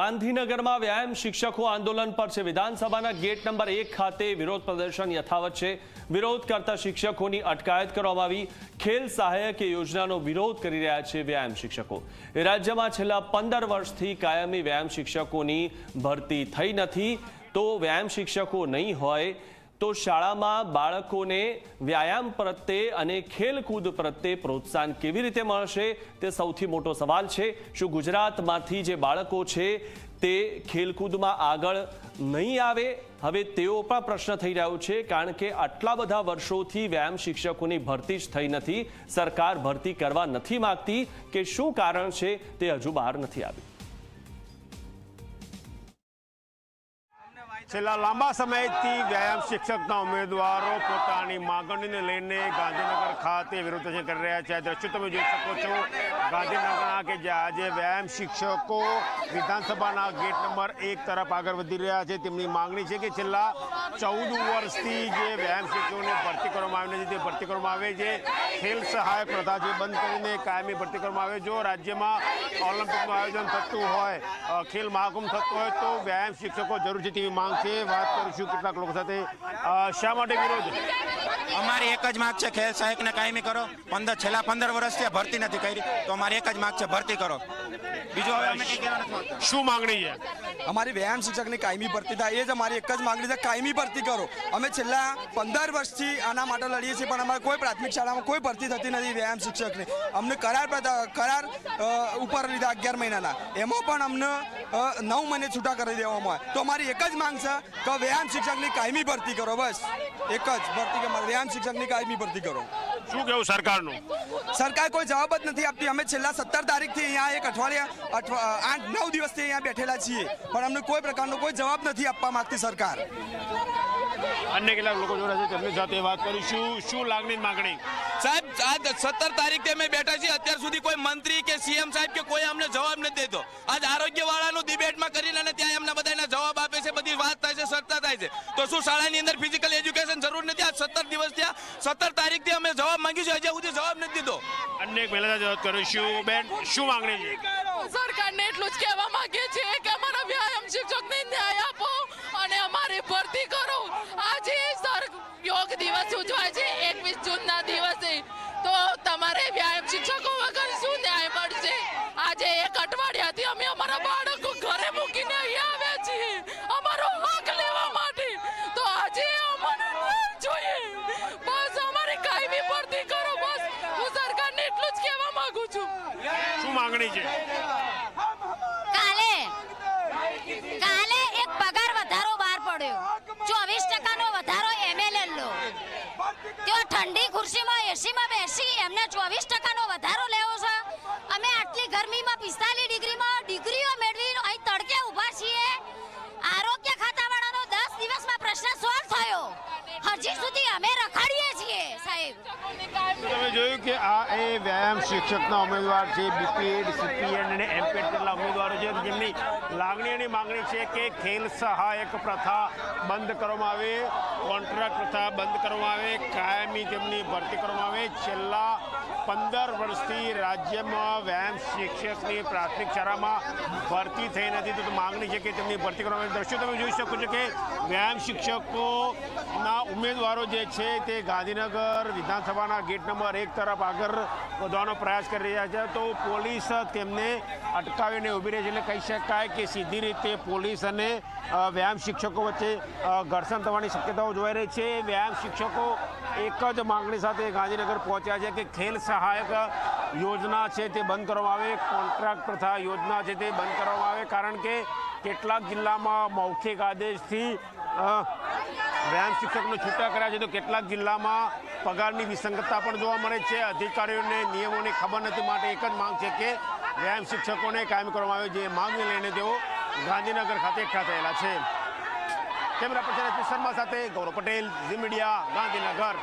ગાંધીનગરમાં વ્યાયામ શિક્ષકો આંદોલન પર છે। વિધાનસભાના ગેટ નંબર 1 ખાતે વિરોધ પ્રદર્શન યથાવત છે। વિરોધ કરતા શિક્ષકોની અટકાયત કરવામાં આવી। ખેલ સહાયક યોજનાનો વિરોધ કરી રહ્યા છે વ્યાયામ શિક્ષકો। રાજ્યમાં છેલ્લા 15 વર્ષથી કાયમી વ્યાયામ શિક્ષકોની ભરતી થઈ નથી, તો વ્યાયામ શિક્ષકો નહીં હોય તો શાળામાં બાળકોને વ્યાયામ પ્રત્યે અને ખેલકૂદ પ્રત્યે પ્રોત્સાહન કેવી રીતે મળશે, તે સૌથી મોટો સવાલ છે। શું ગુજરાતમાંથી જે બાળકો છે તે ખેલકૂદમાં આગળ નહીં આવે? હવે તેઓ પણ પ્રશ્ન થઈ રહ્યો છે, કારણ કે આટલા બધા વર્ષોથી વ્યાયામ શિક્ષકોની ભરતી જ થઈ નથી। સરકાર ભરતી કરવા નથી માંગતી કે શું કારણ છે તે હજુ બહાર નથી આવ્યું। છેલ્લા લાંબા સમયથી વ્યાયામ શિક્ષકના ઉમેદવારો પોતાની માંગણીને લઈને ગાંધીનગર ખાતે વિરોધ પ્રદર્શન કરી રહ્યા છે। આ દ્રશ્યો તમે જોઈ શકો છો ગાંધીનગરના કે જે આજે વ્યાયામ શિક્ષકો વિધાનસભાના ગેટ નંબર 1 તરફ આગળ વધી રહ્યા છે। તેમની માંગણી છે કે છેલ્લા 14 વર્ષથી જે વ્યાયામ શિક્ષકોને ભરતી કરવામાં આવી નથી, તે ભરતી કરવામાં આવે છે। ખેલ સહાયક પ્રથા જે બંધ કરીને કાયમી ભરતી કરવામાં આવે। જો રાજ્યમાં ઓલિમ્પિકનું આયોજન થતું હોય, ખેલ મહાકુંભ થતો હોય, તો વ્યાયામ શિક્ષકો જરૂર છે તેવી માંગ છે। વાત કરીશું કેટલાક લોકો સાથે। શા માટે વિરોધ? અમારી એક જ માંગ છે, ખેલ સહાયકને કાયમી કરો। છેલ્લા 15 વર્ષથી ભરતી નથી કરી, તો અમારી એક જ માંગ છે, ભરતી કરો। બીજું હવે અમે કંઈ કહેવા નથી માંગતા। શું માંગણી છે? અમારી વ્યાયામ શિક્ષકની કાયમી ભરતી થાય, એ જ અમારી એક જ માંગણી છે, કાયમી ભરતી કરો। અમે છેલ્લા 15 વર્ષથી આના માટે લડીએ છીએ, પણ અમારે કોઈ પ્રાથમિક શાળામાં કોઈ ભરતી થતી નથી વ્યાયામ શિક્ષકની। અમને કરાર ઉપર લીધા 11 મહિનાના, એમાં પણ અમને 9 મહિને છૂટા કરી દેવામાં આવે। તો અમારી એક જ માંગ છે કે વ્યાયામ શિક્ષકની કાયમી ભરતી કરો, બસ એક જ ભરતી કે વ્યાયામ શિક્ષકની કાયમી ભરતી કરો। શું કેવું સરકારનું? સરકાર કોઈ જવાબ જ નથી આપતી। અમે છેલ્લા 17 તારીખથી અહીંયા એક અઠવાડિયા 8-9 દિવસથી અહીંયા બેઠેલા છીએ, પણ અમને કોઈ પ્રકારનો કોઈ જવાબ નથી આપવા માંગતી સરકાર। અન્ય કેટલાક લોકો જોડે છે, તેમની સાથે વાત કરીશું। શું લાગણી માંગણી? સાહેબ, આજ 17 તારીખથી અમે બેઠા છીએ, અત્યાર સુધી કોઈ મંત્રી કે સીએમ સાહેબ કે કોઈ અમને જવાબ નથી દેતો। આજ આરોગ્યવાળાનું ડિબેટમાં કરીને અને ત્યાં એમના બધાના જવાબ આપે છે, બધી વાત થાય છે, ચર્ચા થાય છે। તો શું શાળાની અંદર ફિઝિકલ એજ્યુકેશન જરૂર નથી? આજ 17 દિવસ થયા, 17 તારીખથી અમે જવાબ માંગ્યું છે, હજી સુધી જવાબ નથી દીધો। અન્ય એક મહિલા સાથે વાત કરીશું। બેન, શું માંગણી છે? સરકારને એટલું જ કહેવા માંગે છે કે અમારા વ્યાયામ શિક્ષકને ન્યાય આપો અને અમારી ભરતી કરો। આજે યોગ દિવસ ઉજવાય છે 21 જૂનના દિવસે, તો તમારે વ્યાયામ શિક્ષકો વગર શું ન્યાય મળશે? આજે એક અઠવાડિયાથી અમે અમારા બાળકો ઘરે મૂકીને અહીંયા આવ્યા છીએ અમારો હક લેવા માટે, તો આજે અમને જોઈએ, બસ અમારી કાયમી ભરતી કરો। બસ હું સરકારને એટલું જ કહેવા માંગુ છું। શું માંગણી છે? કાલે એક પગાર વધારો બહાર પડ્યો, 24% વધારો MLL નો। તેઓ ઠંડી ખુરશીમાં એસીમાં બેસી એમને 24% વધારો લેવો છે। અમે આટલી ગરમીમાં 45 ડિગ્રીમાં ડિગ્રીઓ મેળવી અહીં તડકે ઊભા છીએ। આરોગ્ય ખાતાવાળાનો 10 દિવસમાં પ્રશ્ન સોલ્વ થયો, હજી સુધી અમે રખડીએ છીએ સાહેબ। તમે જોયું કે આ એ વ્યાયામ શિક્ષકના ઉમેદવાર છે, બીપીએડ, સીપીએડ અને એમપીએડ જેટલા ઉમેદવારો છે, જેમની લાગણી અને માંગણી છે કે ખેલ સહાયક પ્રથા બંધ કરવામાં આવે, કોન્ટ્રાક્ટ પ્રથા બંધ કરવામાં આવે, કાયમી તેમની ભરતી કરવામાં આવે। છેલ્લા 15 વર્ષથી રાજ્યમાં વ્યાયામ શિક્ષકની પ્રાથમિક શાળામાં ભરતી થઈ નથી, તો માંગણી છે કે તેમની ભરતી કરવામાં આવે। દ્રશ્યો તમે જોઈ શકો છો કે વ્યાયામ શિક્ષકોના ઉમેદવારો જે છે તે ગાંધીનગર વિધાનસભાના ગેટ નંબર 1 તરફ આગળ વધવાનો પ્રયાસ કરી રહ્યા છે, તો પોલીસ તેમને અટકાવીને ઊભી રહી છે। એટલે કહી શકાય કે સીધી રીતે પોલીસ અને વ્યાયામ શિક્ષકો વચ્ચે ઘર્ષણ થવાની શક્યતાઓ જોવાઈ રહી છે। વ્યાયામ શિક્ષકો એક જ માંગણી સાથે ગાંધીનગર પહોંચ્યા છે કે ખેલ સહાયક યોજના છે તે બંધ કરવામાં આવે, કોન્ટ્રાક્ટ પ્રથા યોજના છે તે બંધ કરવામાં આવે, કારણ કે કેટલાક જિલ્લામાં મૌખિક આદેશથી વ્યાયામ શિક્ષકને છૂટા કર્યા છે, તો કેટલાક જિલ્લામાં પગારની વિસંગતતા પણ જોવા મળે છે। અધિકારીઓને નિયમોની ખબર નથી, માટે એક જ માંગ છે કે વ્યાયામ શિક્ષકોને કાયમ કરવામાં આવે। જે માંગને લઈને તેઓ ગાંધીનગર ખાતે એકઠા થયેલા છે। Camera person S P. શર્મા સાથે ગૌરવ પટેલ, ઝી મીડિયા, ગાંધીનગર।